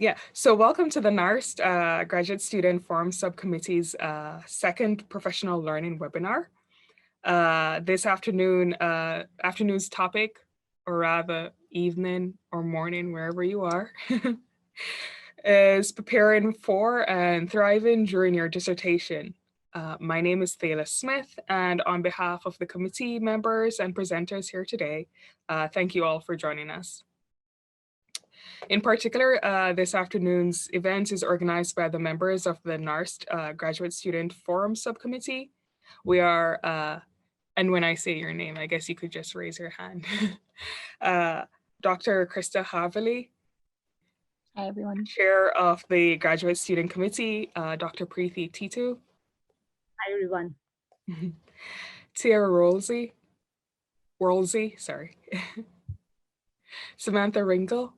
Yeah, so welcome to the NARST Graduate Student Forum Subcommittee's second professional learning webinar. This afternoon's topic, or rather evening or morning, wherever you are, is preparing for and thriving during your dissertation. My name is Thayla Smith, and on behalf of the committee members and presenters here today, thank you all for joining us. In particular, this afternoon's event is organized by the members of the NARST Graduate Student Forum Subcommittee. We are, and when I say your name, I guess you could just raise your hand. Dr. Krista Haveli. Hi, everyone. Chair of the Graduate Student Committee, Dr. Preeti Titu. Hi, everyone. Tiara Worlsey, sorry. Samantha Ringel.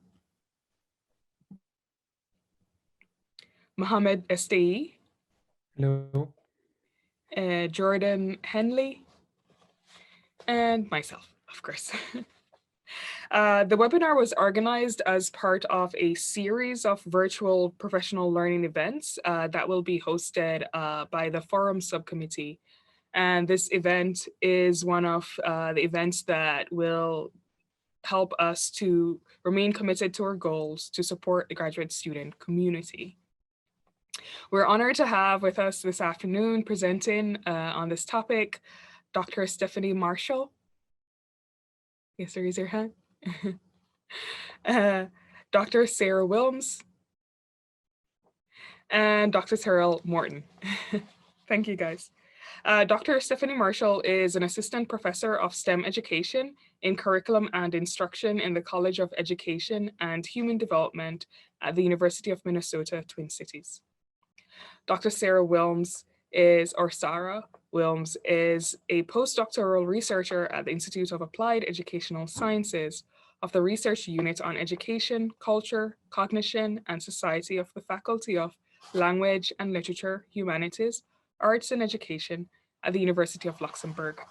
Mohammed Estei. Hello. Jordan Henley. And myself, of course. The webinar was organized as part of a series of virtual professional learning events that will be hosted by the Forum Subcommittee. And this event is one of the events that will help us to remain committed to our goals to support the graduate student community. We're honored to have with us this afternoon presenting on this topic, Dr. Stefanie Marshall. Yes, raise your hand. Dr. Sara Wilmes and Dr. Terrell Morton. Thank you, guys. Dr. Stefanie Marshall is an assistant professor of STEM education in curriculum and instruction in the College of Education and Human Development at the University of Minnesota, Twin Cities. Dr. Sara Wilmes Sara Wilmes is a postdoctoral researcher at the Institute of Applied Educational Sciences of the Research Unit on Education, Culture, Cognition, and Society of the Faculty of Language and Literature, Humanities, Arts and Education at the University of Luxembourg.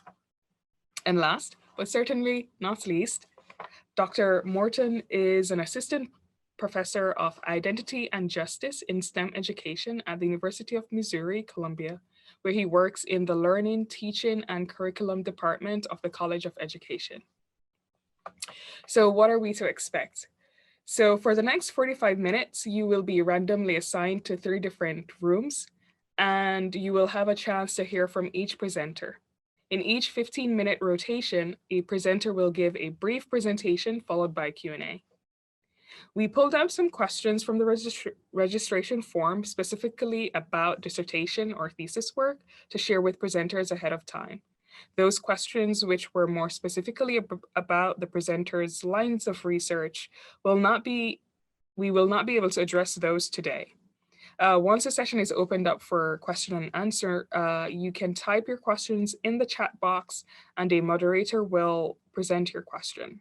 And last, but certainly not least, Dr. Morton is an assistant professor of Identity and Justice in STEM education at the University of Missouri, Columbia, where he works in the Learning, Teaching, and Curriculum Department of the College of Education. So what are we to expect? So for the next 45 minutes, you will be randomly assigned to 3 different rooms, and you will have a chance to hear from each presenter. In each 15-minute rotation, a presenter will give a brief presentation followed by Q&A. We pulled out some questions from the registration form specifically about dissertation or thesis work to share with presenters ahead of time. Those questions which were more specifically about the presenter's lines of research we will not be able to address those today. Once the session is opened up for question and answer, you can type your questions in the chat box and a moderator will present your question.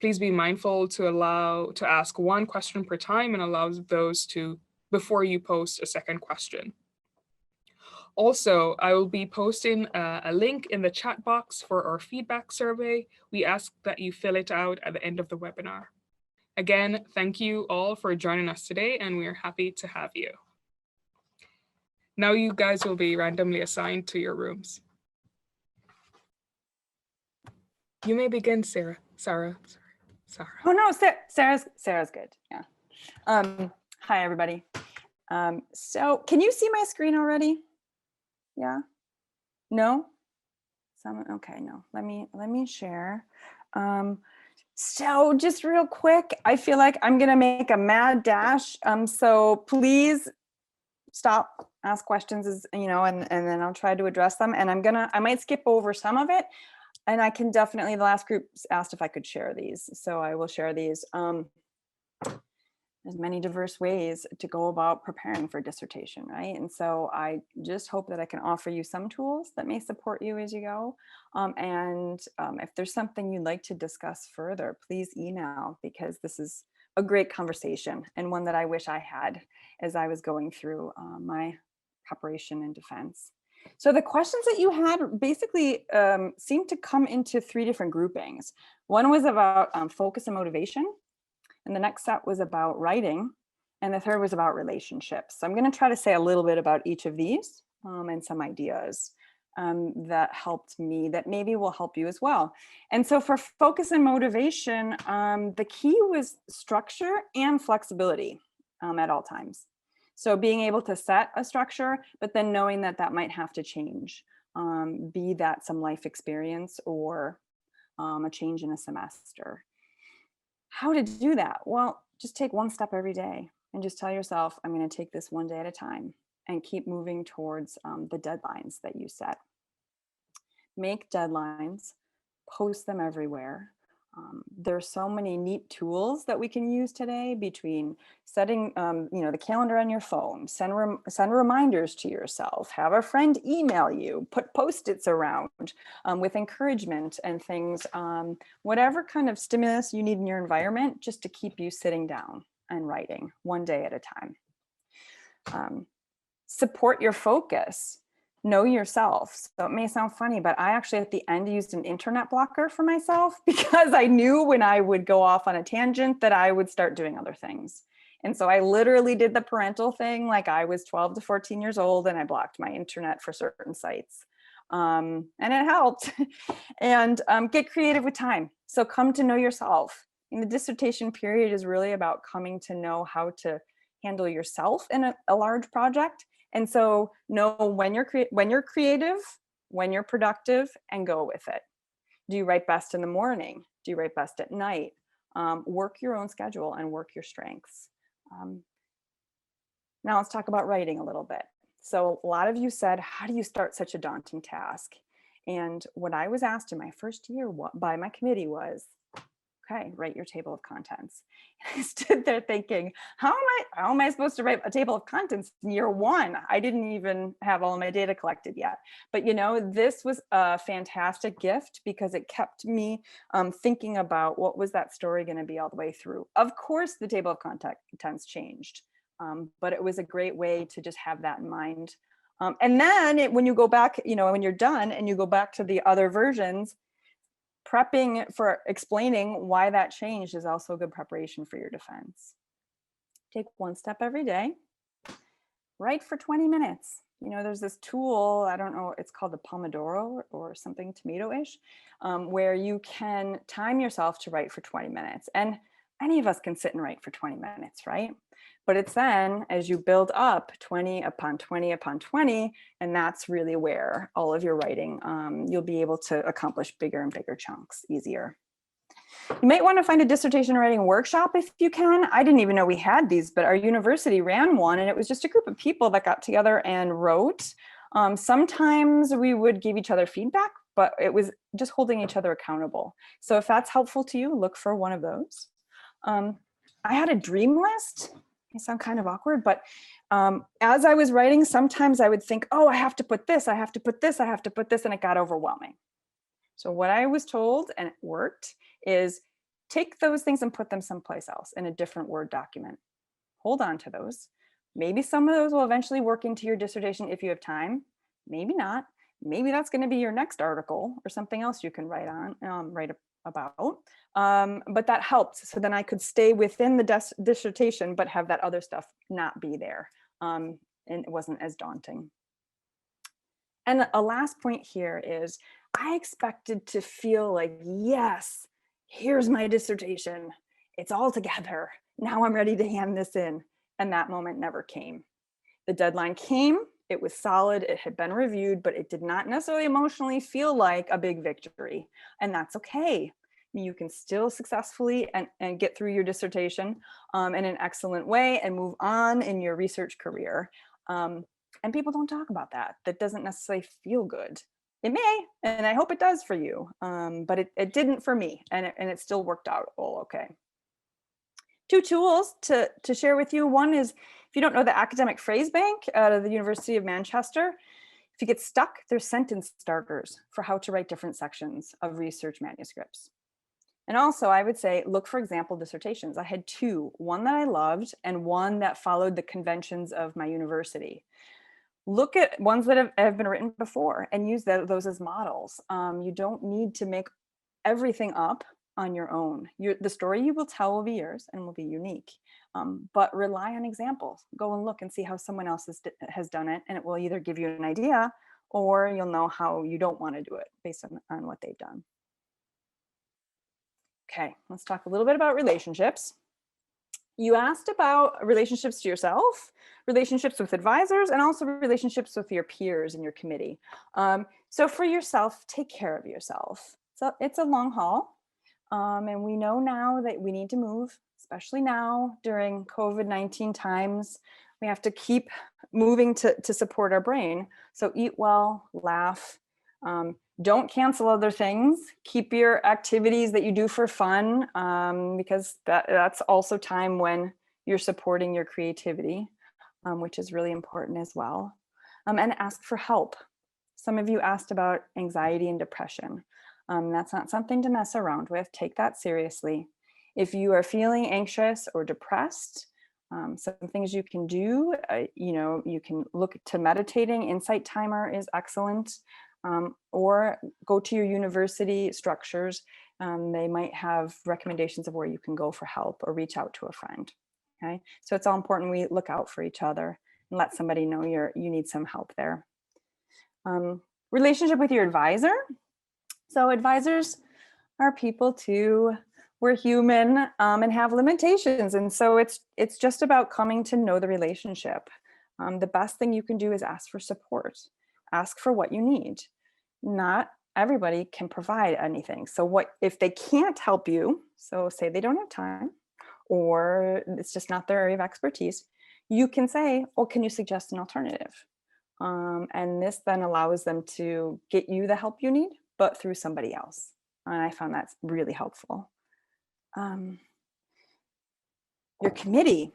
Please be mindful to ask 1 question per time and allow those before you post a second question. Also, I will be posting a link in the chat box for our feedback survey. We ask that you fill it out at the end of the webinar. Again, thank you all for joining us today, and we are happy to have you. Now you guys will be randomly assigned to your rooms. You may begin, Sara. Sorry. Oh no, Sarah's good. Yeah. Hi everybody. So can you see my screen already? Yeah. No. Okay. No. Let me share. So just real quick, I feel like I'm gonna make a mad dash. So please stop, ask questions, and then I'll try to address them. And I might skip over some of it. And I can definitely, the last group asked if I could share these, so I will share these. There's many diverse ways to go about preparing for dissertation, right? And so I just hope that I can offer you some tools that may support you as you go. If there's something you'd like to discuss further, please email, because this is a great conversation and one that I wish I had as I was going through my preparation and defense. So the questions that you had basically seemed to come into 3 different groupings. One was about focus and motivation, and the next set was about writing, And the third was about relationships. So I'm going to try to say a little bit about each of these and some ideas that helped me that maybe will help you as well. And so for focus and motivation, the key was structure and flexibility at all times. So being able to set a structure, but then knowing that that might have to change, be that some life experience or a change in a semester. How to do that? Well, just take one step every day and just tell yourself, I'm going to take this one day at a time and keep moving towards the deadlines that you set. Make deadlines, post them everywhere. There's so many neat tools that we can use today between setting, the calendar on your phone, send reminders to yourself, have a friend email you, put Post-its around with encouragement and things, whatever kind of stimulus you need in your environment, just to keep you sitting down and writing one day at a time. Support your focus. Know yourself. So it may sound funny, but I actually at the end used an internet blocker for myself because I knew when I would go off on a tangent that I would start doing other things. And so I literally did the parental thing like I was 12 to 14 years old, and I blocked my internet for certain sites. And it helped. And get creative with time. So come to know yourself. And the dissertation period is really about coming to know how to handle yourself in a large project. And so know when you're creative, when you're productive, and go with it. Do you write best in the morning? Do you write best at night? Work your own schedule and work your strengths. Now let's talk about writing a little bit. So a lot of you said, how do you start such a daunting task? And what I was asked in my first year by my committee was, okay, write your table of contents. And I stood there thinking, how am I supposed to write a table of contents in year one? I didn't even have all of my data collected yet. But this was a fantastic gift because it kept me thinking about what was that story going to be all the way through. Of course, the table of contents changed, but it was a great way to just have that in mind. And then when you go back, when you're done and you go back to the other versions, prepping for explaining why that changed is also good preparation for your defense. Take one step every day. Write for 20 minutes. There's this tool, I don't know, it's called the Pomodoro or something tomato-ish, where you can time yourself to write for 20 minutes. And any of us can sit and write for 20 minutes, right? But it's then as you build up 20 upon 20 upon 20, and that's really where all of your writing, you'll be able to accomplish bigger and bigger chunks easier. You might want to find a dissertation writing workshop if you can. I didn't even know we had these, but our university ran one, and it was just a group of people that got together and wrote. Sometimes we would give each other feedback, but it was just holding each other accountable. So if that's helpful to you, look for one of those. I had a dream list. I sound kind of awkward, but as I was writing, sometimes I would think, oh, I have to put this, I have to put this, I have to put this, and it got overwhelming. So what I was told, and it worked, is take those things and put them someplace else in a different Word document. Hold on to those. Maybe some of those will eventually work into your dissertation if you have time. Maybe not. Maybe that's going to be your next article or something else you can write about. But that helped. So then I could stay within the dissertation, but have that other stuff not be there. And it wasn't as daunting. And a last point here is I expected to feel like, yes, here's my dissertation. It's all together. Now I'm ready to hand this in. And that moment never came. The deadline came. It was solid. It had been reviewed, but it did not necessarily emotionally feel like a big victory. And that's okay. You can still successfully and get through your dissertation in an excellent way and move on in your research career. And people don't talk about that. That doesn't necessarily feel good. It may, and I hope it does for you, but it didn't for me, and it still worked out all okay. 2 tools to share with you. One is, if you don't know the academic phrase bank out of the University of Manchester, if you get stuck, there's sentence starters for how to write different sections of research manuscripts. And also, I would say, look for example dissertations. I had 2, one that I loved and one that followed the conventions of my university. Look at ones that have been written before and use those as models. You don't need to make everything up. on your own. The story you will tell will be yours and will be unique, but rely on examples. Go and look and see how someone else has done it, and it will either give you an idea or you'll know how you don't want to do it based on what they've done. Okay, let's talk a little bit about relationships. You asked about relationships to yourself, relationships with advisors, and also relationships with your peers in your committee. So for yourself, take care of yourself. So it's a long haul. And we know now that we need to move, especially now during COVID-19 times. We have to keep moving to support our brain. So eat well, laugh. Don't cancel other things. Keep your activities that you do for fun, because that's also time when you're supporting your creativity, which is really important as well. And ask for help. Some of you asked about anxiety and depression. That's not something to mess around with. Take that seriously. If you are feeling anxious or depressed, some things you can do, you can look to meditating. Insight Timer is excellent. Or go to your university structures. They might have recommendations of where you can go for help, or reach out to a friend. Okay, so it's all important we look out for each other and let somebody know you need some help there. Relationship with your advisor. So advisors are people too. We're human and have limitations, and so it's just about coming to know the relationship. The best thing you can do is ask for support. Ask for what you need. Not everybody can provide anything. So what if they can't help you? So say they don't have time, or it's just not their area of expertise. You can say, "Oh, can you suggest an alternative?" And this then allows them to get you the help you need, but through somebody else. And I found that's really helpful. Your committee.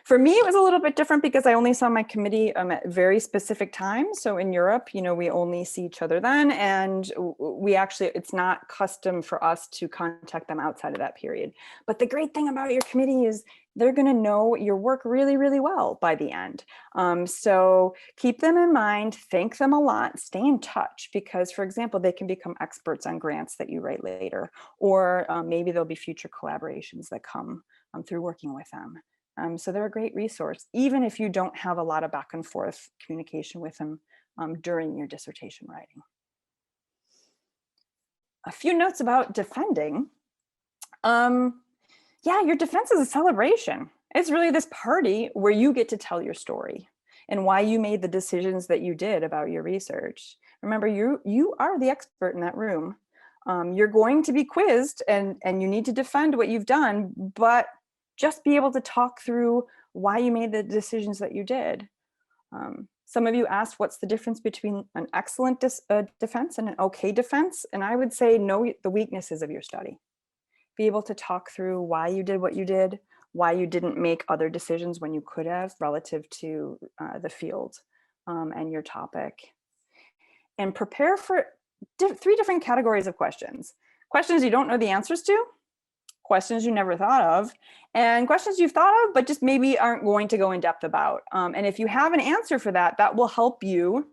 For me, it was a little bit different because I only saw my committee at very specific times. So in Europe, we only see each other then, and it's not custom for us to contact them outside of that period. But the great thing about your committee is they're going to know your work really, really well by the end. So keep them in mind, thank them a lot, stay in touch, because, for example, they can become experts on grants that you write later, or maybe there'll be future collaborations that come through working with them. So they're a great resource, even if you don't have a lot of back and forth communication with them during your dissertation writing. A few notes about defending. Yeah, your defense is a celebration. It's really this party where you get to tell your story and why you made the decisions that you did about your research. Remember, you are the expert in that room. You're going to be quizzed and you need to defend what you've done, but just be able to talk through why you made the decisions that you did. Some of you asked what's the difference between an excellent defense and an okay defense, and I would say know the weaknesses of your study. Be able to talk through why you did what you did, why you didn't make other decisions when you could have relative to the field and your topic. And prepare for 3 different categories of questions. Questions you don't know the answers to, questions you never thought of, and questions you've thought of but just maybe aren't going to go in depth about. And if you have an answer for that, that will help you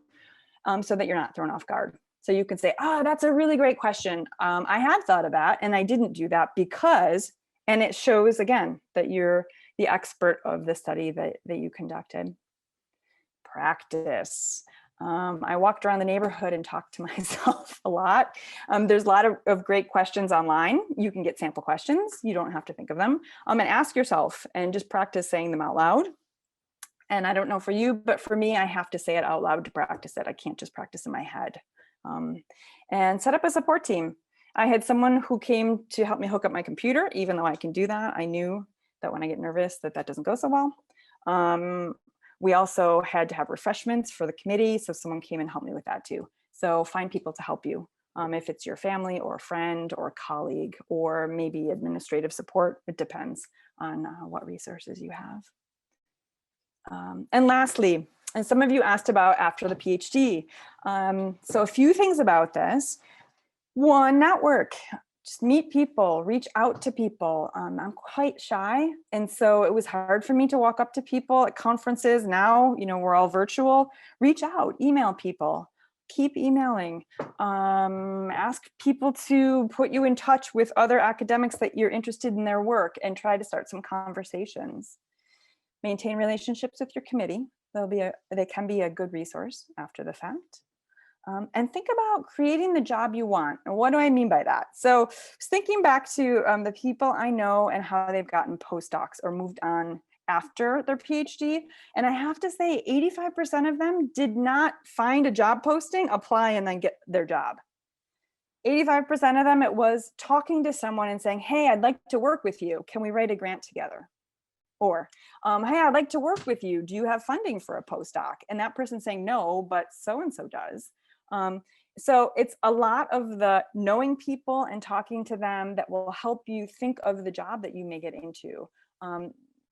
so that you're not thrown off guard. So you can say, "Oh, that's a really great question. I had thought of that and I didn't do that because," and it shows again that you're the expert of the study that you conducted. Practice. I walked around the neighborhood and talked to myself a lot. There's a lot of great questions online. You can get sample questions. You don't have to think of them. And ask yourself and just practice saying them out loud. And I don't know for you, but for me, I have to say it out loud to practice it. I can't just practice in my head. And set up a support team. I had someone who came to help me hook up my computer, even though I can do that. I knew that when I get nervous that doesn't go so well. We also had to have refreshments for the committee, so someone came and helped me with that too. So find people to help you, if it's your family or a friend or a colleague, or maybe administrative support. It depends on what resources you have. And lastly, and some of you asked about after the PhD. So a few things about this. 1, network. Just meet people, reach out to people. I'm quite shy, and so it was hard for me to walk up to people at conferences. Now, we're all virtual. Reach out, email people. keep emailing, ask people to put you in touch with other academics that you're interested in their work and try to start some conversations. Maintain relationships with your committee. They can be a good resource after the fact. And think about creating the job you want. And what do I mean by that? So thinking back to the people I know and how they've gotten postdocs or moved on after their PhD. And I have to say 85% of them did not find a job posting, apply, and then get their job. 85% of them, it was talking to someone and saying, hey, I'd like to work with you. Can we write a grant together? Or, hey, I'd like to work with you. Do you have funding for a postdoc? And that person saying no, but so-and-so does. So it's a lot of the knowing people and talking to them that will help you think of the job that you may get into.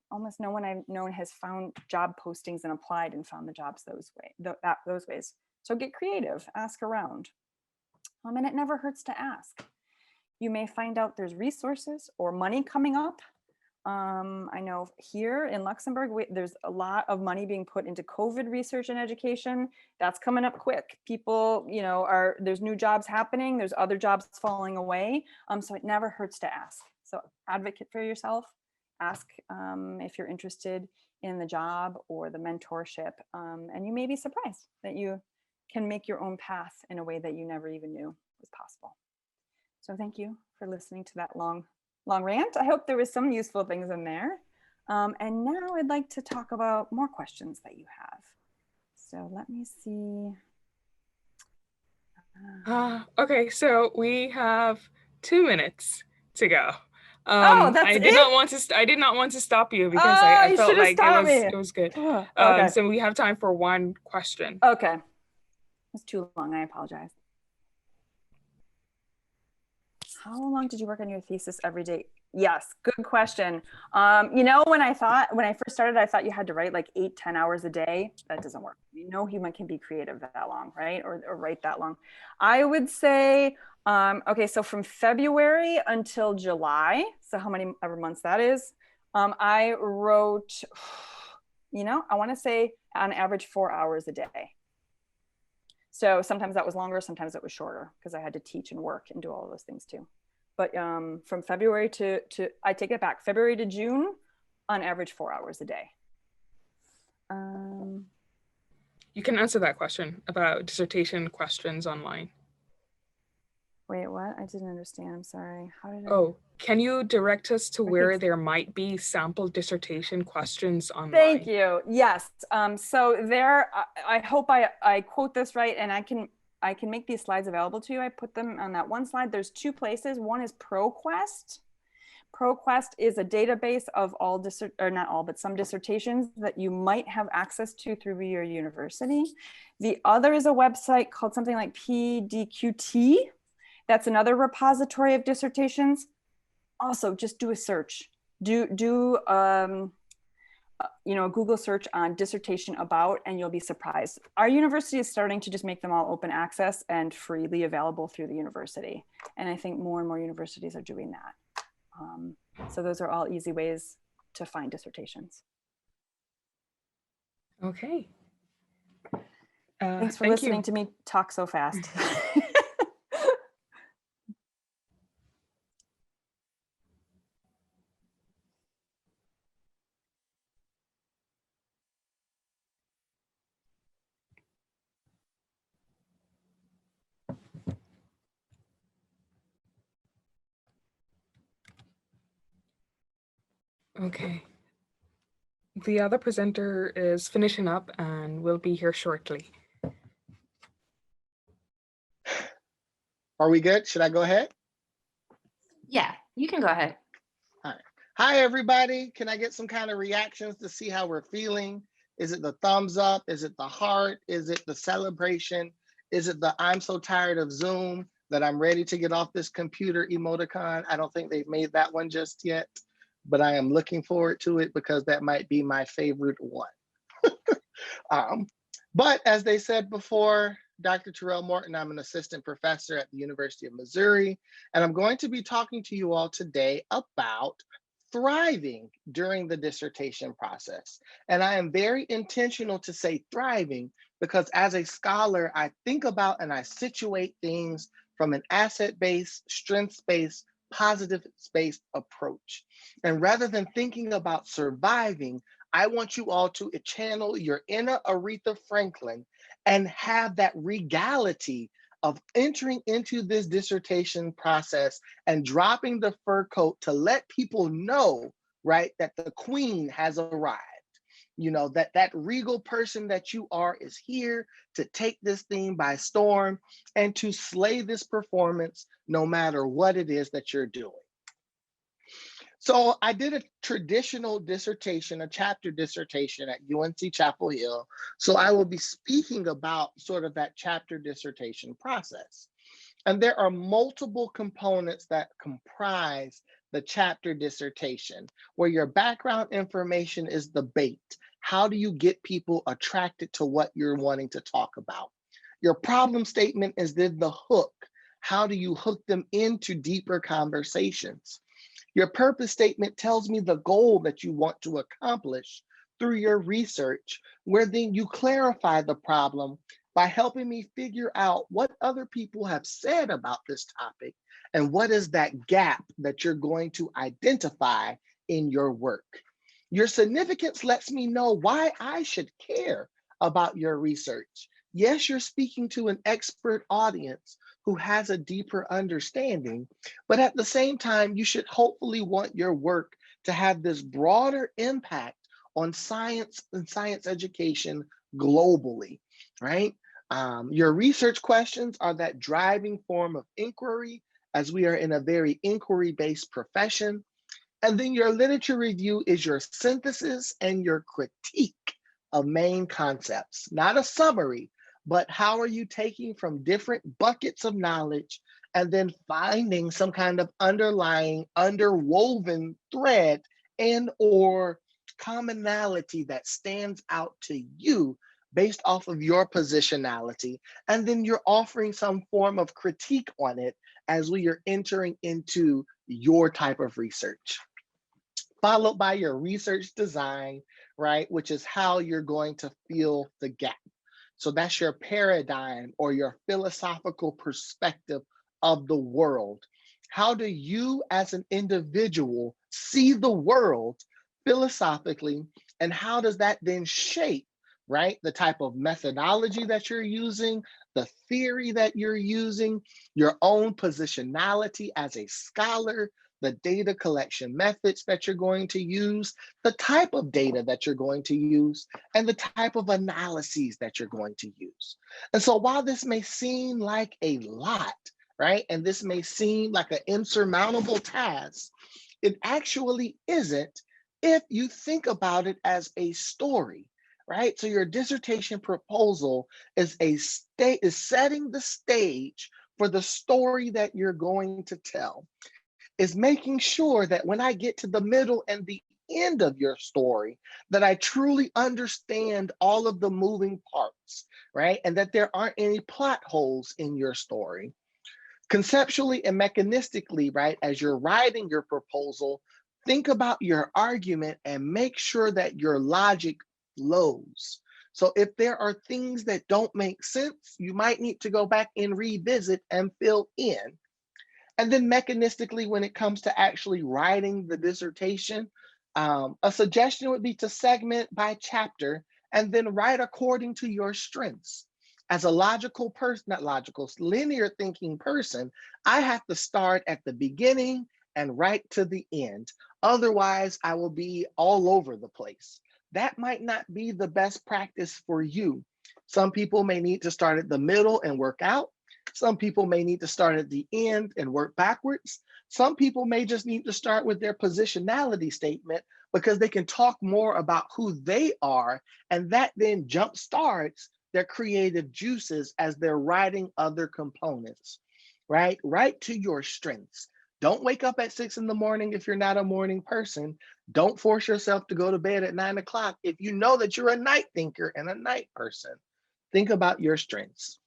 Almost no one I've known has found job postings and applied and found the jobs those ways. So get creative, ask around. And it never hurts to ask. You may find out there's resources or money coming up. I know here in Luxembourg, there's a lot of money being put into COVID research and education. That's coming up quick. People, there's new jobs happening. There's other jobs falling away. So it never hurts to ask. So advocate for yourself. Ask if you're interested in the job or the mentorship. And you may be surprised that you can make your own path in a way that you never even knew was possible. So thank you for listening to that long rant. I hope there was some useful things in there. And now I'd like to talk about more questions that you have. So let me see. Okay, so we have 2 minutes to go. That's I did not want to stop you because I I felt like it was good. Okay. So we have time for one question. Okay. It's too long. I apologize. How long did you work on your thesis every day? Yes, good question. When I first started, I thought you had to write like 8-10 hours a day. That doesn't work. No human can be creative that long, right? Or write that long. I would say, okay, so from February until July, so how many ever months that is, I wrote, I want to say on average 4 hours a day. So sometimes that was longer, sometimes it was shorter because I had to teach and work and do all of those things too. But from February to I take it back, February to June, on average 4 hours a day. You can answer that question about dissertation questions online. Wait, what? I didn't understand. I'm sorry. How did I? Oh, can you direct us to where there might be sample dissertation questions online? Thank you. Yes. So there, I hope I quote this right, and I can make these slides available to you. I put them on that one slide. There's 2 places. One is ProQuest. ProQuest is a database of not all, but some dissertations that you might have access to through your university. The other is a website called something like PDQT. That's another repository of dissertations. Also, just do a search. Do a Google search on dissertation about, and you'll be surprised. Our university is starting to just make them all open access and freely available through the university. And I think more and more universities are doing that. So those are all easy ways to find dissertations. Okay. Thanks for listening to me talk so fast. Okay. The other presenter is finishing up and will be here shortly. Are we good? Should I go ahead? Yeah, you can go ahead. All right. Hi, everybody. Can I get some kind of reactions to see how we're feeling? Is it the thumbs up? Is it the heart? Is it the celebration? Is it the I'm so tired of Zoom that I'm ready to get off this computer emoticon? I don't think they've made that one just yet, but I am looking forward to it because that might be my favorite one. But as they said before, Dr. Terrell Morton, I'm an assistant professor at the University of Missouri, and I'm going to be talking to you all today about thriving during the dissertation process. And I am very intentional to say thriving because as a scholar, I think about and I situate things from an asset-based, strengths-based, positive-based approach. And rather than thinking about surviving, I want you all to channel your inner Aretha Franklin and have that regality of entering into this dissertation process and dropping the fur coat to let people know, right, that the queen has arrived. You know, that regal person that you are is here to take this thing by storm and to slay this performance no matter what it is that you're doing. So I did a traditional dissertation, a chapter dissertation at UNC Chapel Hill. So I will be speaking about sort of that chapter dissertation process. And there are multiple components that comprise the chapter dissertation, where your background information is the bait. How do you get people attracted to what you're wanting to talk about? Your problem statement is then the hook. How do you hook them into deeper conversations? Your purpose statement tells me the goal that you want to accomplish through your research, where then you clarify the problem by helping me figure out what other people have said about this topic and what is that gap that you're going to identify in your work. Your significance lets me know why I should care about your research. Yes, you're speaking to an expert audience who has a deeper understanding, but at the same time, you should hopefully want your work to have this broader impact on science and science education globally, right? Your research questions are that driving form of inquiry, as we are in a very inquiry-based profession. And then your literature review is your synthesis and your critique of main concepts, not a summary, but how are you taking from different buckets of knowledge and then finding some kind of underlying, underwoven thread and or commonality that stands out to you based off of your positionality. And then you're offering some form of critique on it as we are entering into your type of research. Followed by your research design, right? Which is how you're going to fill the gap. So that's your paradigm or your philosophical perspective of the world. How do you as an individual see the world philosophically, and how does that then shape, right, the type of methodology that you're using, the theory that you're using, your own positionality as a scholar, the data collection methods that you're going to use, the type of data that you're going to use, and the type of analyses that you're going to use. And so while this may seem like a lot, right, and this may seem like an insurmountable task, it actually isn't if you think about it as a story, right? So your dissertation proposal is setting the stage for the story that you're going to tell. Is making sure that when I get to the middle and the end of your story, that I truly understand all of the moving parts, right? And that there aren't any plot holes in your story. Conceptually and mechanistically, right, as you're writing your proposal, think about your argument and make sure that your logic flows. So if there are things that don't make sense, you might need to go back and revisit and fill in. And then mechanistically, when it comes to actually writing the dissertation, a suggestion would be to segment by chapter and then write according to your strengths. As a logical person, not logical, linear thinking person, I have to start at the beginning and write to the end. Otherwise, I will be all over the place. That might not be the best practice for you. Some people may need to start at the middle and work out. Some people may need to start at the end and work backwards. Some people may just need to start with their positionality statement because they can talk more about who they are, and that then jumpstarts their creative juices as they're writing other components, right? Write to your strengths. Don't wake up at 6 in the morning if you're not a morning person. Don't force yourself to go to bed at 9 o'clock if you know that you're a night thinker and a night person. Think about your strengths.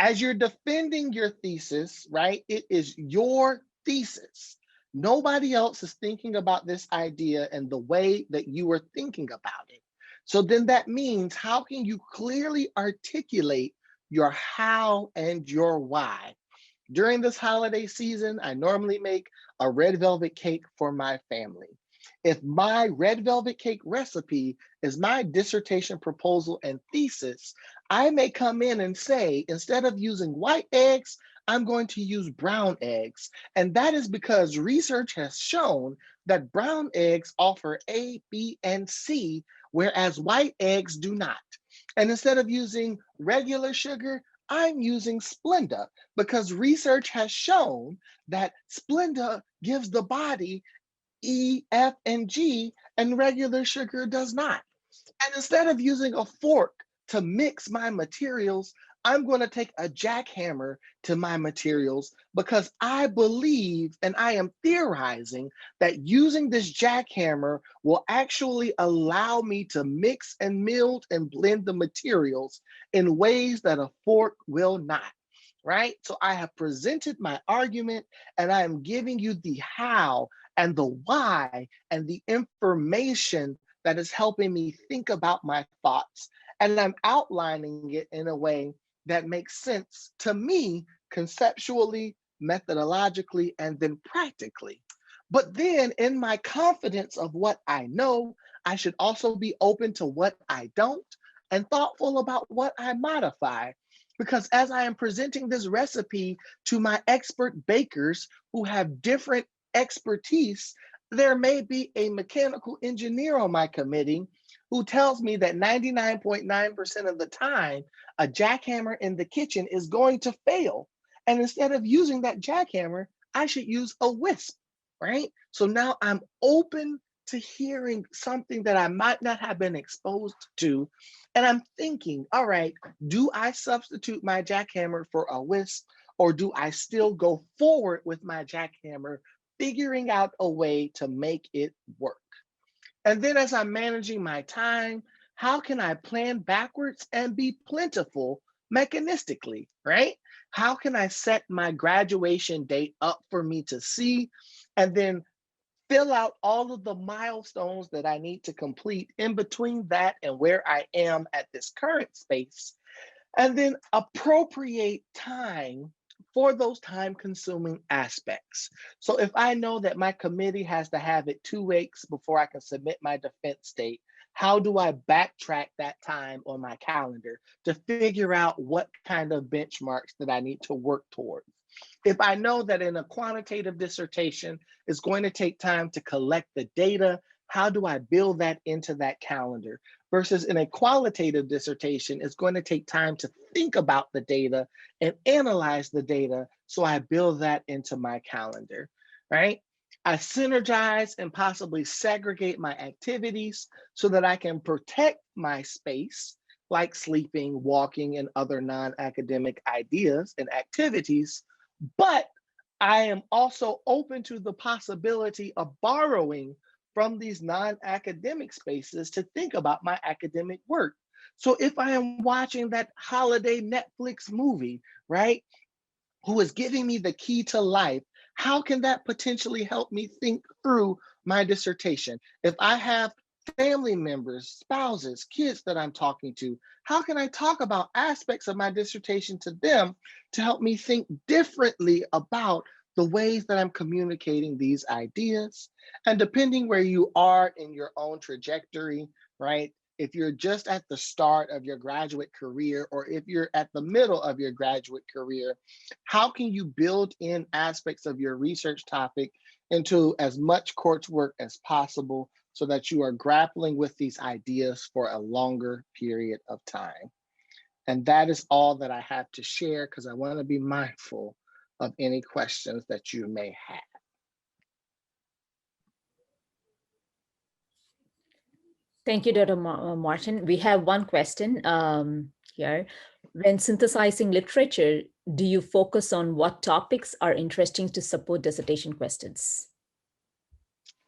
As you're defending your thesis, right, it is your thesis. Nobody else is thinking about this idea in the way that you are thinking about it. So then that means, how can you clearly articulate your how and your why? During this holiday season, I normally make a red velvet cake for my family. If my red velvet cake recipe is my dissertation proposal and thesis, I may come in and say, instead of using white eggs, I'm going to use brown eggs. And that is because research has shown that brown eggs offer A, B, and C, whereas white eggs do not. And instead of using regular sugar, I'm using Splenda because research has shown that Splenda gives the body E, F, and G, and regular sugar does not. And instead of using a fork to mix my materials, I'm going to take a jackhammer to my materials because I believe, and I am theorizing, that using this jackhammer will actually allow me to mix and meld and blend the materials in ways that a fork will not. Right? So I have presented my argument, and I am giving you the how and the why and the information that is helping me think about my thoughts. And I'm outlining it in a way that makes sense to me conceptually, methodologically, and then practically. But then in my confidence of what I know, I should also be open to what I don't and thoughtful about what I modify. Because as I am presenting this recipe to my expert bakers who have different expertise, there may be a mechanical engineer on my committee who tells me that 99.9% of the time, a jackhammer in the kitchen is going to fail. And instead of using that jackhammer, I should use a whisk, right? So now I'm open to hearing something that I might not have been exposed to. And I'm thinking, all right, do I substitute my jackhammer for a whisk, or do I still go forward with my jackhammer, figuring out a way to make it work? And then as I'm managing my time, how can I plan backwards and be plentiful mechanistically, right? How can I set my graduation date up for me to see, and then fill out all of the milestones that I need to complete in between that and where I am at this current space, and then appropriate time for those time-consuming aspects. So if I know that my committee has to have it 2 weeks before I can submit my defense date, how do I backtrack that time on my calendar to figure out what kind of benchmarks that I need to work towards? If I know that in a quantitative dissertation, it's going to take time to collect the data, how do I build that into that calendar? Versus in a qualitative dissertation, it's going to take time to think about the data and analyze the data, so I build that into my calendar, right? I synergize and possibly segregate my activities so that I can protect my space, like sleeping, walking, and other non-academic ideas and activities, but I am also open to the possibility of borrowing from these non-academic spaces to think about my academic work. So if I am watching that holiday Netflix movie, right, who is giving me the key to life, how can that potentially help me think through my dissertation? If I have family members, spouses, kids that I'm talking to, how can I talk about aspects of my dissertation to them to help me think differently about the ways that I'm communicating these ideas? And depending where you are in your own trajectory, right? If you're just at the start of your graduate career, or if you're at the middle of your graduate career, how can you build in aspects of your research topic into as much coursework as possible so that you are grappling with these ideas for a longer period of time? And that is all that I have to share, because I want to be mindful of any questions that you may have. Thank you, Dr. Martin. We have one question here. When synthesizing literature, do you focus on what topics are interesting to support dissertation questions?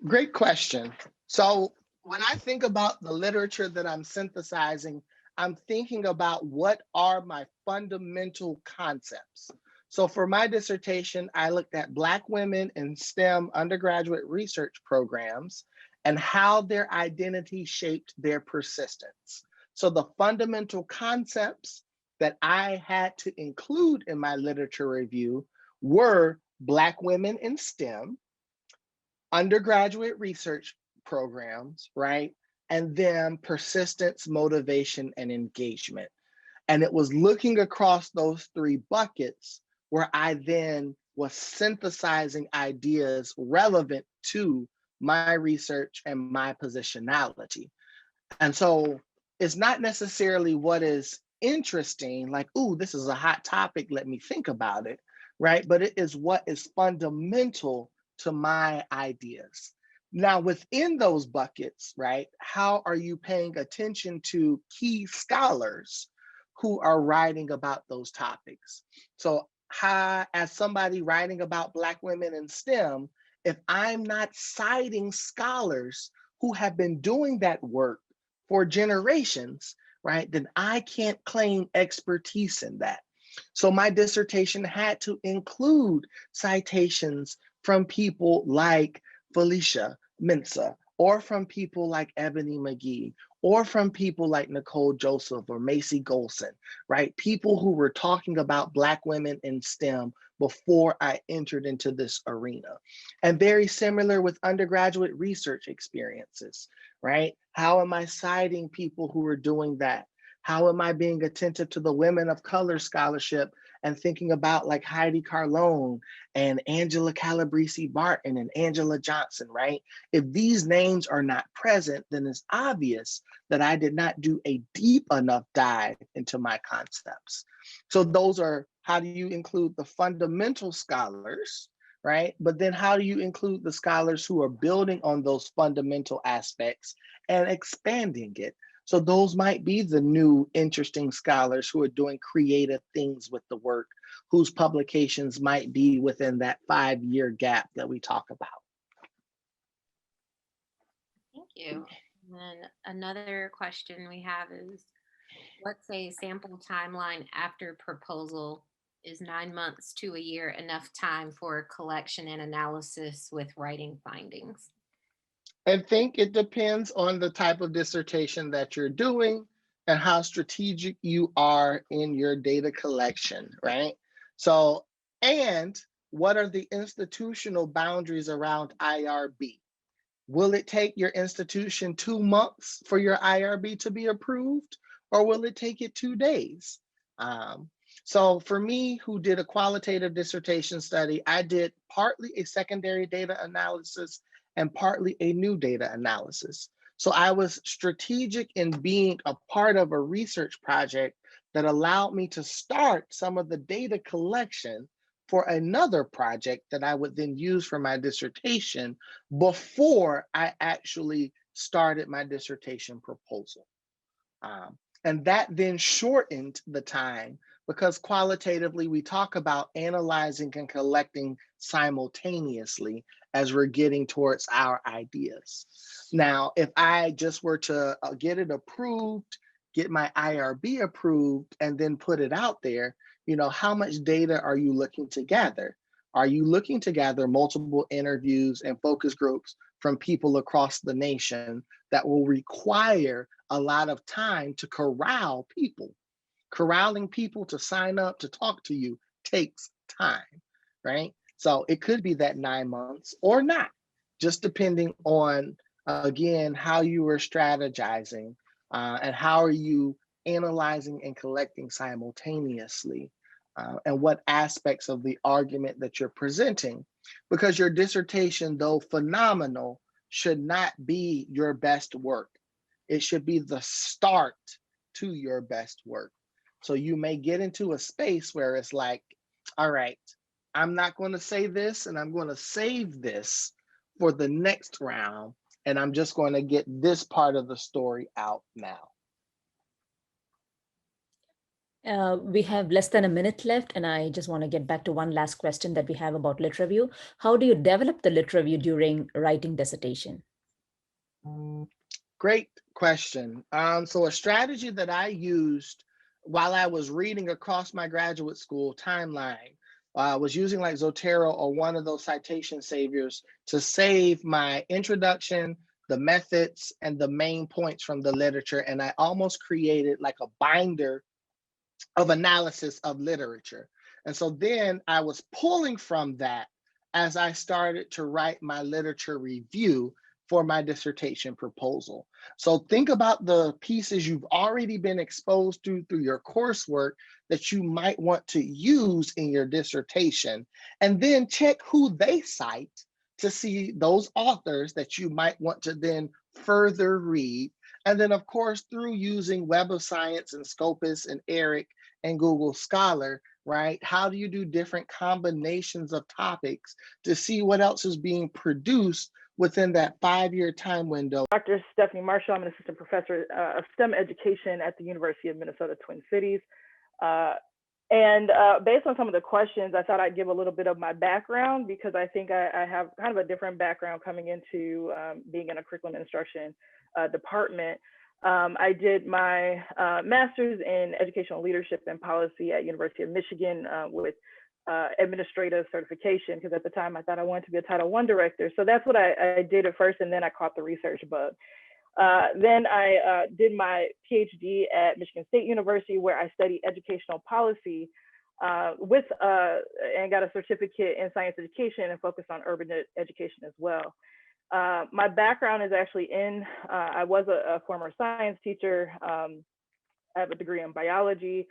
Great question. So when I think about the literature that I'm synthesizing, I'm thinking about what are my fundamental concepts. So for my dissertation, I looked at Black women in STEM undergraduate research programs and how their identity shaped their persistence. So the fundamental concepts that I had to include in my literature review were Black women in STEM, undergraduate research programs, right? And then persistence, motivation, and engagement. And it was looking across those three buckets where I then was synthesizing ideas relevant to my research and my positionality. And so it's not necessarily what is interesting, like, ooh, this is a hot topic, let me think about it, right? But it is what is fundamental to my ideas. Now, within those buckets, right, how are you paying attention to key scholars who are writing about those topics? So how, as somebody writing about Black women in STEM, if I'm not citing scholars who have been doing that work for generations, right, then I can't claim expertise in that. So my dissertation had to include citations from people like Felicia Mensah, or from people like Ebony McGee, or from people like Nicole Joseph or Macy Golson, right? People who were talking about Black women in STEM before I entered into this arena. And very similar with undergraduate research experiences, right? How am I citing people who are doing that? How am I being attentive to the women of color scholarship and thinking about like Heidi Carlone and Angela Calabrese Barton and Angela Johnson, right? If these names are not present, then it's obvious that I did not do a deep enough dive into my concepts. So those are, how do you include the fundamental scholars, right? But then how do you include the scholars who are building on those fundamental aspects and expanding it? So those might be the new interesting scholars who are doing creative things with the work, whose publications might be within that 5-year gap that we talk about. Thank you. And then another question we have is, let's say sample timeline after proposal is 9 months to a year enough time for collection and analysis with writing findings? I think it depends on the type of dissertation that you're doing and how strategic you are in your data collection, right? So, and what are the institutional boundaries around IRB? Will it take your institution 2 months for your IRB to be approved, or will it take it 2 days? So for me, who did a qualitative dissertation study, I did partly a secondary data analysis and partly a new data analysis. So I was strategic in being a part of a research project that allowed me to start some of the data collection for another project that I would then use for my dissertation before I actually started my dissertation proposal. And that then shortened the time, because qualitatively we talk about analyzing and collecting simultaneously as we're getting towards our ideas. Now, if I just were to get it approved, get my IRB approved, and then put it out there, you know, how much data are you looking to gather? Are you looking to gather multiple interviews and focus groups from people across the nation that will require a lot of time to corral people? Corralling people to sign up to talk to you takes time, right? So it could be that 9 months or not, just depending on, again, how you are strategizing and how are you analyzing and collecting simultaneously, and what aspects of the argument that you're presenting. Because your dissertation, though phenomenal, should not be your best work. It should be the start to your best work. So you may get into a space where it's like, all right, I'm not going to say this, and I'm going to save this for the next round, and I'm just going to get this part of the story out now. We have less than a minute left, and I just want to get back to one last question that we have about lit review. How do you develop the lit review during writing dissertation? Great question. So a strategy that I used while I was reading across my graduate school timeline I was using like Zotero or one of those citation saviors to save my introduction, the methods, and the main points from the literature. And I almost created like a binder of analysis of literature. And so then I was pulling from that as I started to write my literature review for my dissertation proposal. So think about the pieces you've already been exposed to through your coursework that you might want to use in your dissertation, and then check who they cite to see those authors that you might want to then further read. And then of course, through using Web of Science and Scopus and ERIC and Google Scholar, right? How do you do different combinations of topics to see what else is being produced within that 5-year time window? Dr. Stefanie Marshall, I'm an assistant professor of STEM education at the University of Minnesota Twin Cities. Based on some of the questions, I thought I'd give a little bit of my background, because I think I have kind of a different background coming into being in a curriculum instruction department. I did my master's in educational leadership and policy at University of Michigan with administrative certification, because at the time I thought I wanted to be a Title I director. So that's what I did at first, and then I caught the research bug. Then I did my PhD at Michigan State University, where I studied educational policy and got a certificate in science education and focused on urban education as well. My background is actually I was a former science teacher. I have a degree in biology.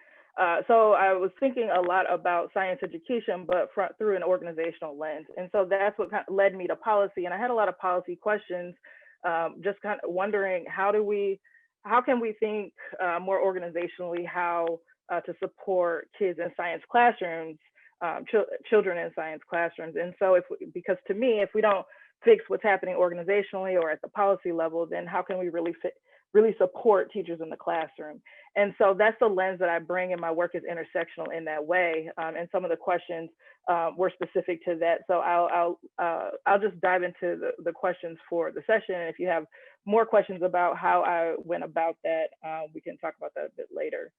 So I was thinking a lot about science education, but through an organizational lens. And so that's what kind of led me to policy. And I had a lot of policy questions, just kind of wondering how can we think more organizationally how to support kids in science classrooms, children in science classrooms. And so because to me, if we don't fix what's happening organizationally or at the policy level, then how can we really support teachers in the classroom? And so that's the lens that I bring, and my work is intersectional in that way. And some of the questions were specific to that. So I'll just dive into the questions for the session. And if you have more questions about how I went about that, we can talk about that a bit later.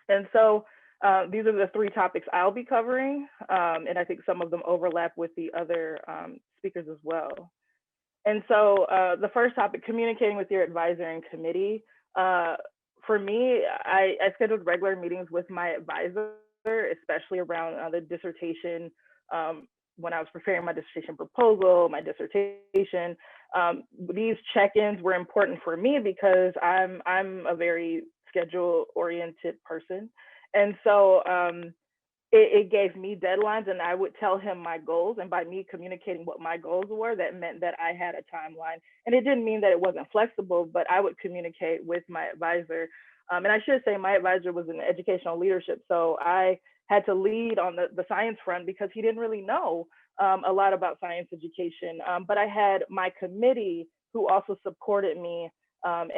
And so these are the 3 topics I'll be covering. And I think some of them overlap with the other speakers as well. And so the first topic, communicating with your advisor and committee. For me, I scheduled regular meetings with my advisor, especially around the dissertation, when I was preparing my dissertation proposal, my dissertation. These check-ins were important for me because I'm a very schedule-oriented person. And so it gave me deadlines, and I would tell him my goals. And by me communicating what my goals were, that meant that I had a timeline. And it didn't mean that it wasn't flexible, but I would communicate with my advisor. And I should say my advisor was in educational leadership. So I had to lead on the science front because he didn't really know a lot about science education. But I had my committee who also supported me. And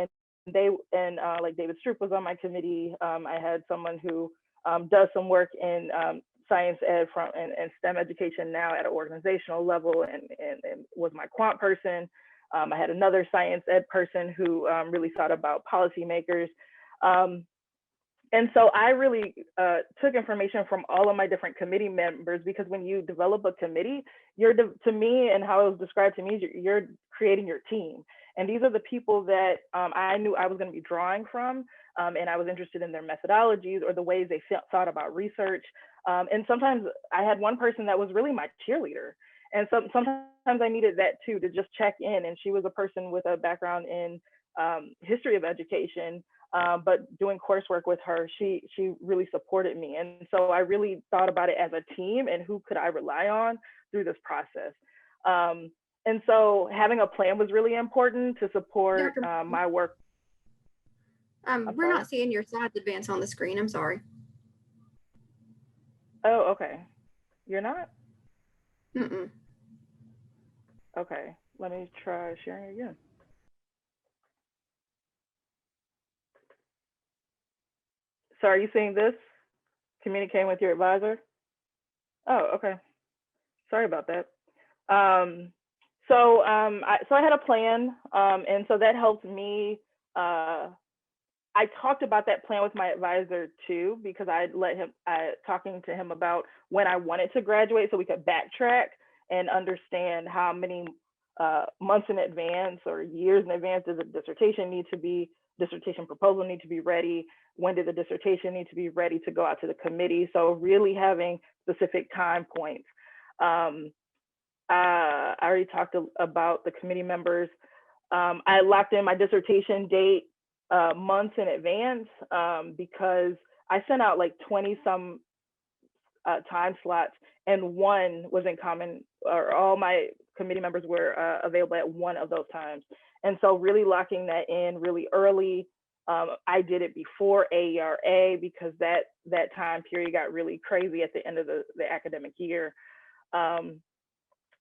like David Stroop was on my committee. I had someone who does some work in science ed and STEM education now at an organizational level, and was my quant person. I had another science ed person who really thought about policymakers. And so I really took information from all of my different committee members, because when you develop a committee, to me, and how it was described to me, you're creating your team. And these are the people that I knew I was going to be drawing from, and I was interested in their methodologies or the ways they thought about research. And sometimes I had one person that was really my cheerleader. And sometimes I needed that too, to just check in. And she was a person with a background in history of education, but doing coursework with her, she really supported me. And so I really thought about it as a team and who could I rely on through this process. And so having a plan was really important to support my work. We're not seeing your slides advance on the screen. I'm sorry. Oh, okay. You're not? Mm-mm. Okay, let me try sharing again. So are you seeing this? Communicating with your advisor? Oh, okay. Sorry about that. So I had a plan, and so that helped me I talked about that plan with my advisor too, because talking to him about when I wanted to graduate so we could backtrack and understand how many months in advance or years in advance does a dissertation proposal need to be ready? When did the dissertation need to be ready to go out to the committee? So really having specific time points. I already talked about the committee members. I locked in my dissertation date months in advance because I sent out like 20 some time slots, and one was in common, or all my committee members were available at one of those times. And so really locking that in really early. I did it before AERA because that time period got really crazy at the end of the academic year.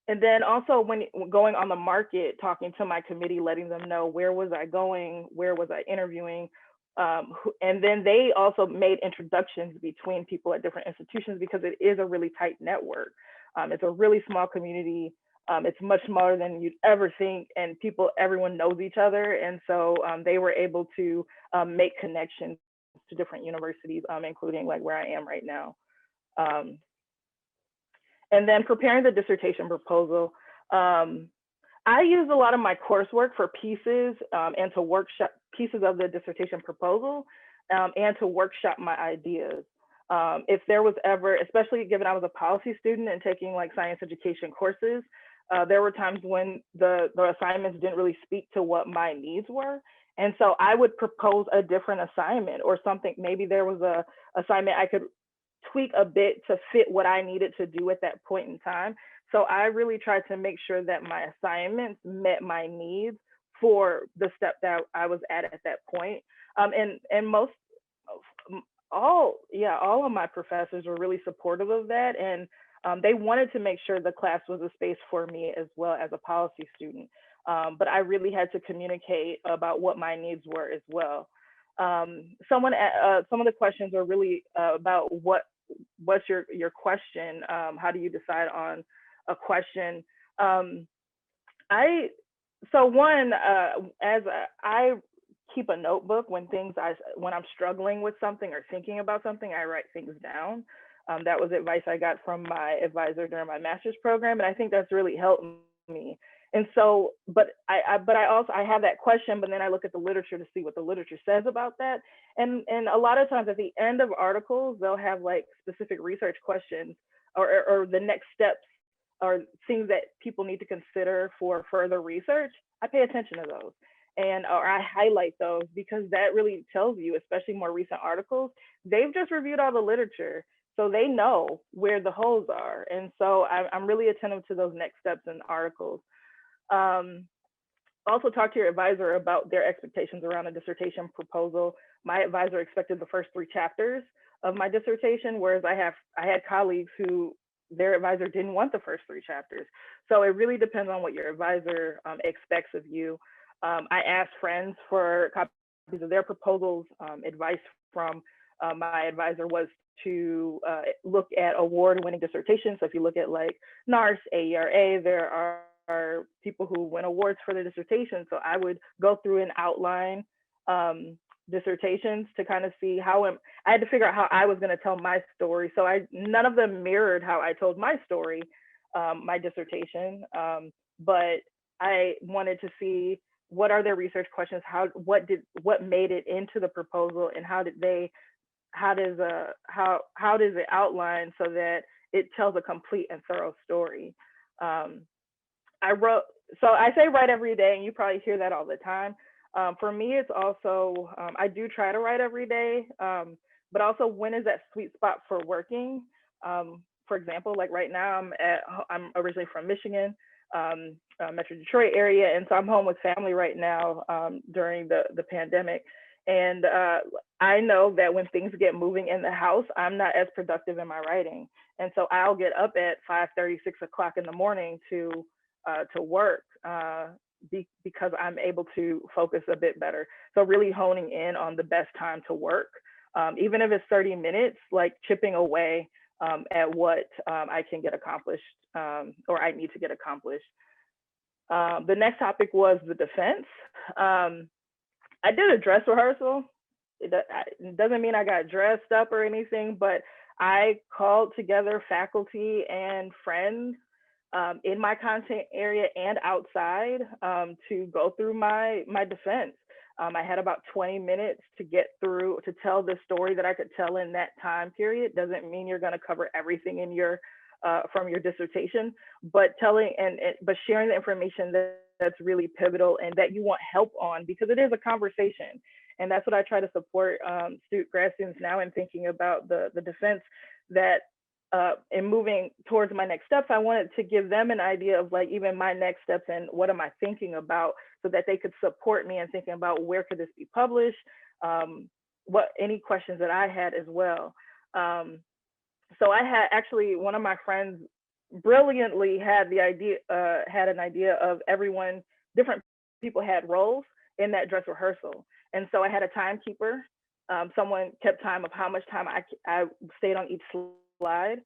And then also when going on the market, talking to my committee, letting them know where was I going, where was I interviewing. And then they also made introductions between people at different institutions because it is a really tight network. It's a really small community. It's much smaller than you'd ever think, and everyone knows each other. And so they were able to make connections to different universities, including like where I am right now. And then preparing the dissertation proposal. I use a lot of my coursework for pieces and to workshop pieces of the dissertation proposal and to workshop my ideas. If there was ever, especially given I was a policy student and taking like science education courses, there were times when the assignments didn't really speak to what my needs were. And so I would propose a different assignment or something. Maybe there was a assignment I could tweak a bit to fit what I needed to do at that point in time. So I really tried to make sure that my assignments met my needs for the step that I was at that point. And all of my professors were really supportive of that. And they wanted to make sure the class was a space for me as well as a policy student. But I really had to communicate about what my needs were as well. Some of the questions are really about what's your question? How do you decide on a question? I keep a notebook when I'm struggling with something or thinking about something, I write things down. That was advice I got from my advisor during my master's program, and I think that's really helped me. And so, but I have that question, but then I look at the literature to see what the literature says about that. And a lot of times at the end of articles, they'll have like specific research questions or the next steps or things that people need to consider for further research. I pay attention to those or I highlight those because that really tells you, especially more recent articles, they've just reviewed all the literature. So they know where the holes are. And so I'm really attentive to those next steps in articles. Also talk to your advisor about their expectations around a dissertation proposal. My advisor expected the first 3 chapters of my dissertation, whereas I had colleagues who their advisor didn't want the first 3 chapters. So it really depends on what your advisor expects of you. I asked friends for copies of their proposals. Advice from my advisor was to look at award-winning dissertations. So if you look at like NARST, AERA, there are people who win awards for their dissertations. So I would go through and outline dissertations to kind of see I had to figure out how I was going to tell my story. So none of them mirrored how I told my story, my dissertation, but I wanted to see what are their research questions, what made it into the proposal, and how does it outline so that it tells a complete and thorough story. I say write every day, and you probably hear that all the time. For me, it's also, I do try to write every day, but also when is that sweet spot for working? For example, like right now I'm originally from Michigan, Metro Detroit area. And so I'm home with family right now during the pandemic. And I know that when things get moving in the house, I'm not as productive in my writing. And so I'll get up at 5:30, 6 o'clock in the morning to work because I'm able to focus a bit better. So really honing in on the best time to work, even if it's 30 minutes, like chipping away at what I can get accomplished or I need to get accomplished. The next topic was the defense. I did a dress rehearsal it doesn't mean I got dressed up or anything, but I called together faculty and friends in my content area and outside to go through my defense. I had about 20 minutes to get through, to tell the story that I could tell in that time period. Doesn't mean you're going to cover everything in your from your dissertation, but but sharing the information that's really pivotal and that you want help on, because it is a conversation. And that's what I try to support grad students now in thinking about the defense, that in moving towards my next steps, I wanted to give them an idea of like even my next steps and what am I thinking about, so that they could support me in thinking about where could this be published, what any questions that I had as well. So I had actually, one of my friends brilliantly had the idea, had an idea of everyone, different people had roles in that dress rehearsal. And so I had a timekeeper. Someone kept time of how much time I stayed on each slide.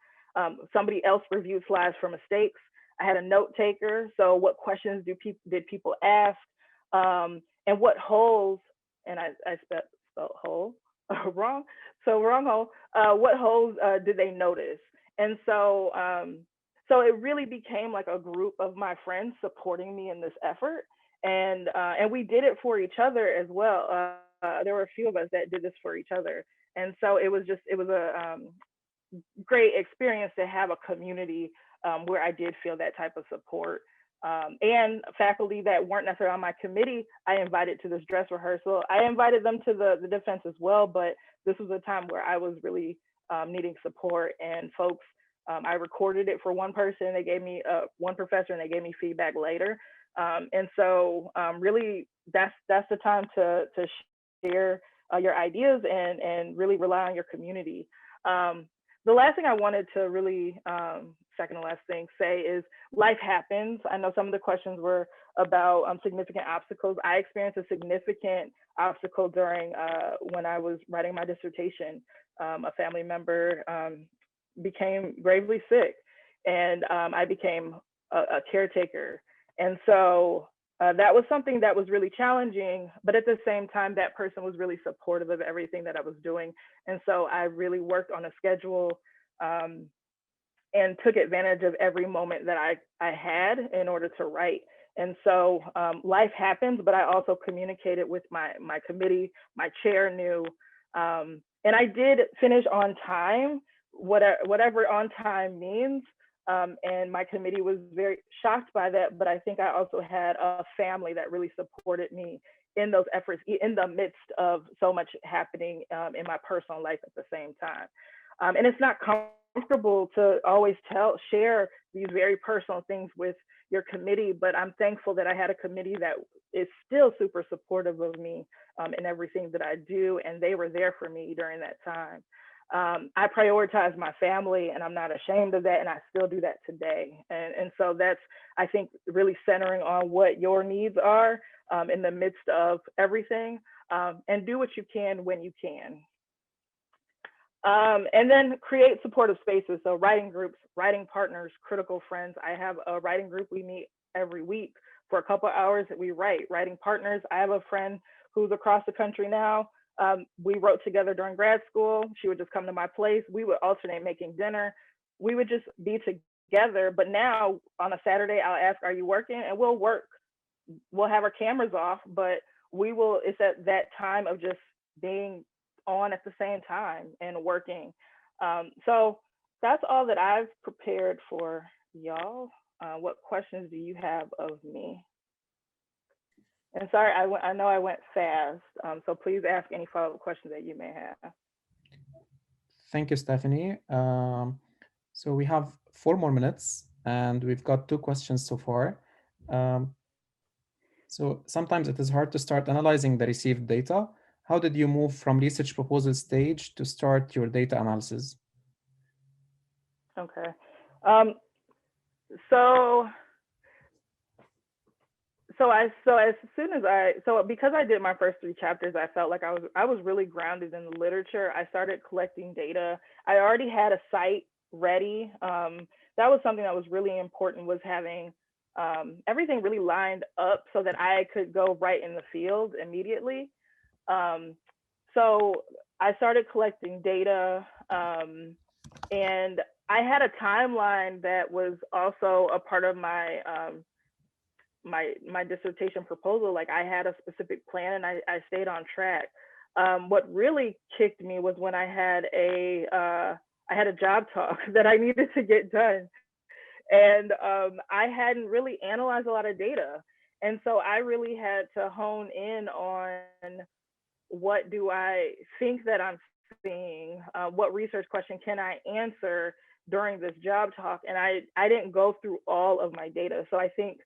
Somebody else reviewed slides for mistakes. I had a note taker. So what questions did people ask? And what holes, and I spelled hole wrong. So wrong hole. What holes did they notice? And so, so it really became like a group of my friends supporting me in this effort. And we did it for each other as well. There were a few of us that did this for each other. And so it was a great experience to have a community where I did feel that type of support. And faculty that weren't necessarily on my committee, I invited to this dress rehearsal. I invited them to the defense as well, but this was a time where I was really needing support, and folks, I recorded it for one person. They gave me one professor, and they gave me feedback later. And so really that's the time to share your ideas and really rely on your community. The last thing I wanted to really, second to last thing, say is life happens. I know some of the questions were about significant obstacles. I experienced a significant obstacle during when I was writing my dissertation. A family member became gravely sick, and I became a caretaker. And so that was something that was really challenging, but at the same time, that person was really supportive of everything that I was doing. And so I really worked on a schedule and took advantage of every moment that I had in order to write. And so life happens, but I also communicated with my committee. My chair knew, and I did finish on time, whatever on time means. And my committee was very shocked by that, but I think I also had a family that really supported me in those efforts, in the midst of so much happening in my personal life at the same time. And it's not comfortable to always share these very personal things with your committee, but I'm thankful that I had a committee that is still super supportive of me in everything that I do, and they were there for me during that time. I prioritize my family, and I'm not ashamed of that, and I still do that today. And so that's, I think, really centering on what your needs are in the midst of everything, and do what you can when you can. And then create supportive spaces. So writing groups, writing partners, critical friends. I have a writing group. We meet every week for a couple of hours that we write. Writing partners. I have a friend who's across the country now. We wrote together during grad school. She would just come to my place. We would alternate making dinner. We would just be together. But now on a Saturday, I'll ask, are you working? And we'll work. We'll have our cameras off, but it's at that time of just being on at the same time and working. So that's all that I've prepared for y'all. What questions do you have of me? And sorry, I know I went fast, so please ask any follow-up questions that you may have. Thank you, Stefanie. So we have 4 more minutes, and we've got 2 questions so far. So sometimes it is hard to start analyzing the received data. How did you move from research proposal stage to start your data analysis? Okay. So because I did my first 3 chapters, I felt like I was really grounded in the literature. I started collecting data. I already had a site ready. That was something that was really important, was having everything really lined up so that I could go right in the field immediately. So I started collecting data, and I had a timeline that was also a part of my my dissertation proposal. Like I had a specific plan and I stayed on track. What really kicked me was when I had a job talk that I needed to get done, and I hadn't really analyzed a lot of data, and so I really had to hone in on what do I think that I'm seeing, what research question can I answer during this job talk, and I didn't go through all of my data. So I think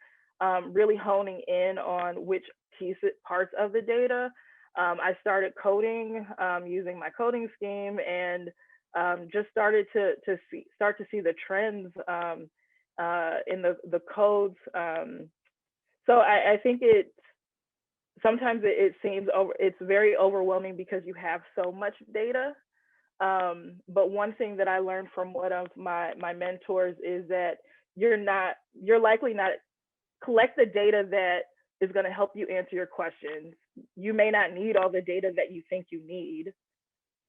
really honing in on which parts of the data. I started coding using my coding scheme, and just started to see the trends in the codes. So I think sometimes it seems it's very overwhelming because you have so much data. But one thing that I learned from one of my mentors is that you're likely not collect the data that is going to help you answer your questions. You may not need all the data that you think you need,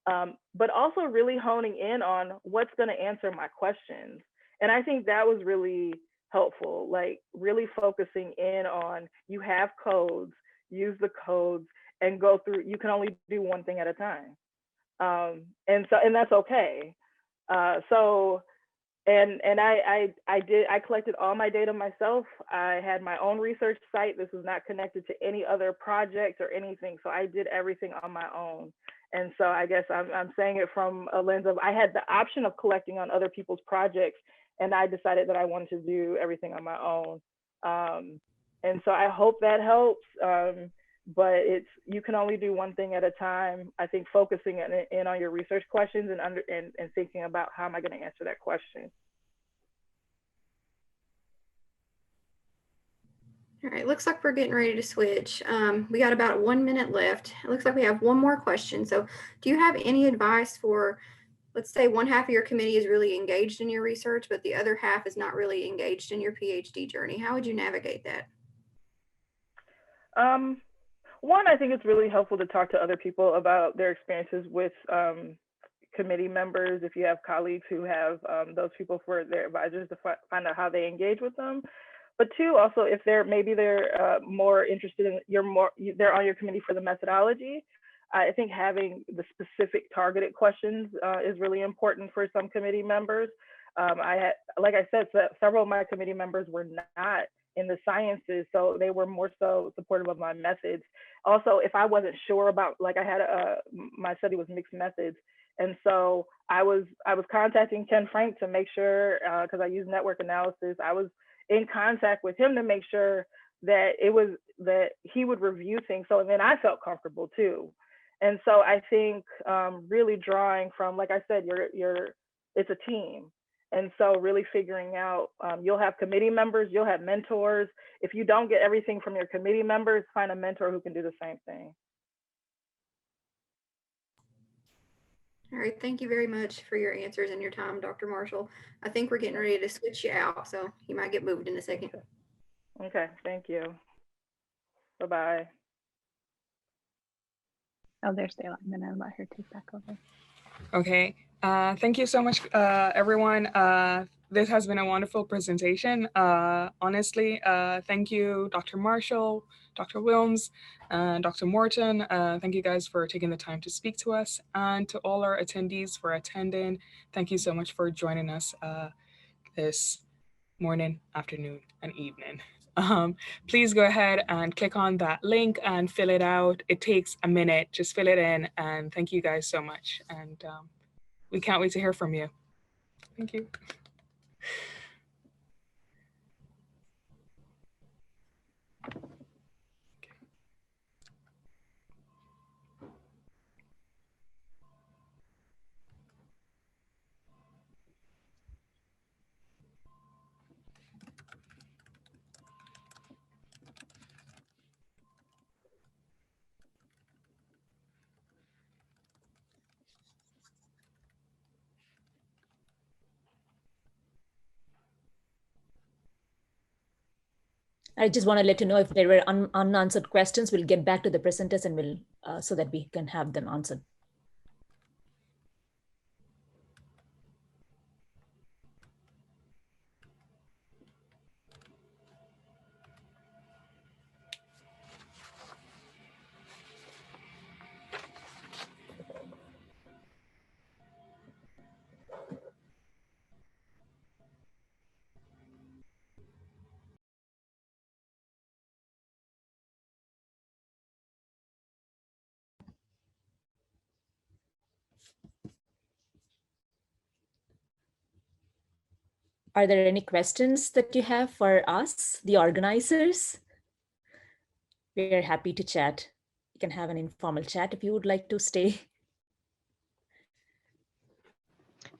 but also really honing in on what's going to answer my questions. And I think that was really helpful, like really focusing in on, you have codes, use the codes and go through. You can only do one thing at a time. And that's okay. I collected all my data myself. I had my own research site. This was not connected to any other projects or anything. So I did everything on my own. And so I guess I'm saying it from a lens of, I had the option of collecting on other people's projects, and I decided that I wanted to do everything on my own. And so I hope that helps. But you can only do one thing at a time. I think focusing in on your research questions and thinking about, how am I going to answer that question? All right, looks like we're getting ready to switch. We got about 1 minute left. It looks like we have one more question. So do you have any advice for, let's say one half of your committee is really engaged in your research, but the other half is not really engaged in your PhD journey? How would you navigate that? One, I think it's really helpful to talk to other people about their experiences with committee members, if you have colleagues who have those people for their advisors, to find out how they engage with them. But two, also, if they're more interested in, they're on your committee for the methodology, I think having the specific targeted questions is really important for some committee members. Like I said, several of my committee members were not in the sciences, so they were more so supportive of my methods. Also, if I wasn't sure about, like I had my study was mixed methods, and so I was contacting Ken Frank to make sure, because I use network analysis, I was in contact with him to make sure that he would review things, so then I felt comfortable too. And so I think really drawing from, like I said, it's a team. And so really figuring out, you'll have committee members, you'll have mentors. If you don't get everything from your committee members, find a mentor who can do the same thing. All right, thank you very much for your answers and your time, Dr. Marshall. I think we're getting ready to switch you out, so you might get moved in a second. Okay, thank you. Bye-bye. Oh, there's Stella. I'm gonna let her take back over. Okay, thank you so much, everyone. This has been a wonderful presentation. Honestly, thank you, Dr. Marshall, Dr. Wilmes, Dr. Morton. Thank you guys for taking the time to speak to us, and to all our attendees for attending. Thank you so much for joining us this morning, afternoon, and evening. Please go ahead and click on that link and fill it out. It takes a minute, just fill it in, and thank you guys so much. And we can't wait to hear from you. Thank you. I just want to let you know if there were unanswered questions, we'll get back to the presenters and we'll so that we can have them answered. Are there any questions that you have for us, the organizers? We are happy to chat. You can have an informal chat if you would like to stay.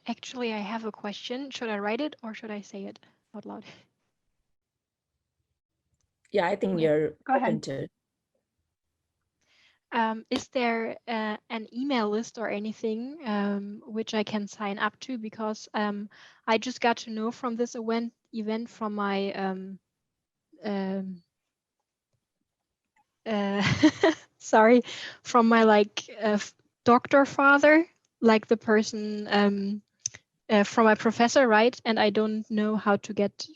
Actually, I have a question. Should I write it or should I say it out loud? Yeah, I think you're Go open ahead. to. Is there an email list or anything which I can sign up to? Because I just got to know from this event from my sorry, from my doctor father, like the person from my professor, right? And I don't know how to get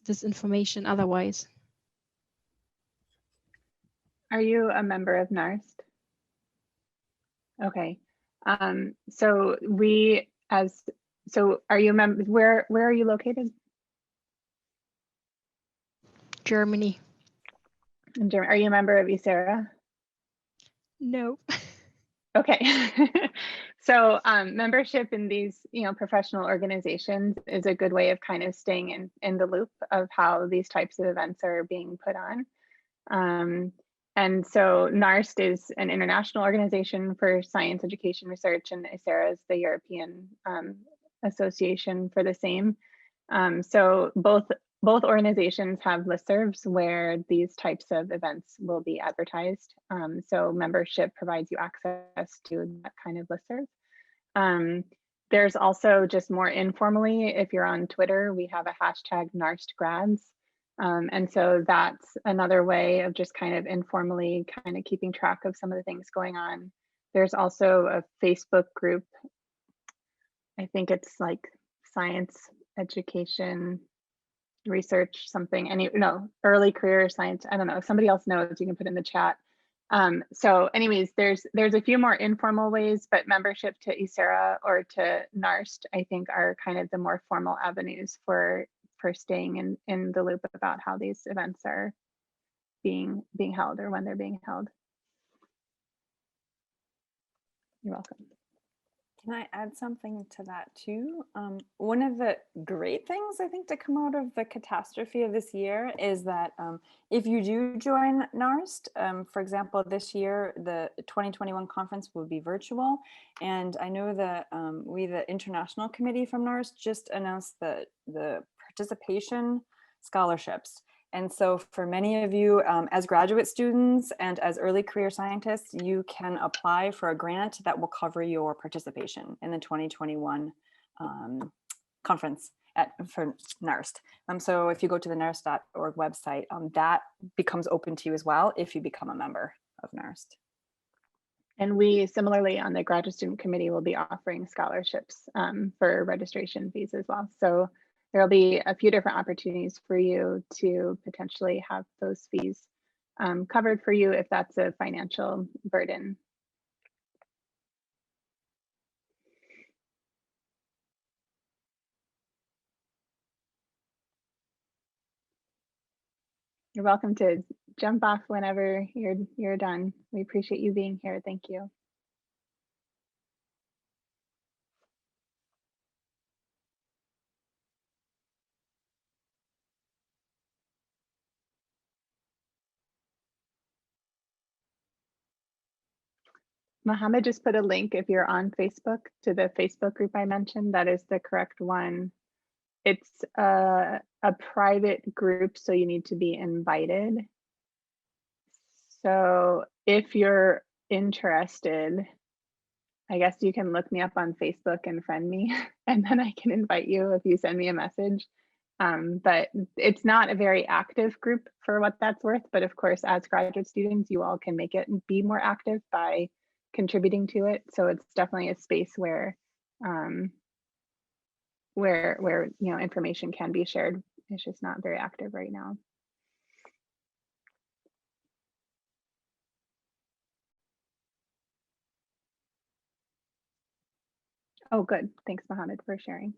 this information otherwise. Are you a member of NARST? Okay. So are you a member? Where are you located? Germany. In Germany. Are you a member of Sara? No. Okay. So membership in these, professional organizations is a good way of kind of staying in the loop of how these types of events are being put on. And so NARST is an international organization for science education research, and Sara is the European association for the same. So both organizations have listservs where these types of events will be advertised. So membership provides you access to that kind of listserv. There's also just more informally, if you're on Twitter, we have a hashtag NARST Grads. And so that's another way of just kind of informally kind of keeping track of some of the things going on. There's also a Facebook group. I think it's like science education research something, early career science. I don't know, if somebody else knows, you can put in the chat. So anyways, there's a few more informal ways, but membership to Sara or to NARST, I think, are kind of the more formal avenues for staying in the loop about how these events are being held or when they're being held. You're welcome. Can I add something to that too? One of the great things I think to come out of the catastrophe of this year is that if you do join NARST, for example, this year, the 2021 conference will be virtual. And I know that the international committee from NARST just announced the participation scholarships. And so for many of you as graduate students and as early career scientists, you can apply for a grant that will cover your participation in the 2021 conference for NARST. So if you go to the narst.org website, that becomes open to you as well if you become a member of NARST. And we similarly on the graduate student committee will be offering scholarships for registration fees as well. So there'll be a few different opportunities for you to potentially have those fees covered for you if that's a financial burden. You're welcome to jump off whenever you're done. We appreciate you being here. Thank you. Mohammed just put a link if you're on Facebook to the Facebook group I mentioned. That is the correct one. It's a private group, so you need to be invited. So if you're interested, I guess you can look me up on Facebook and friend me, and then I can invite you if you send me a message. But it's not a very active group for what that's worth. But of course, as graduate students, you all can make it be more active by contributing to it. So it's definitely a space where information can be shared. It's just not very active right now. Oh, good. Thanks, Mohammed, for sharing.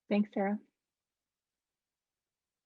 Thanks, Sara.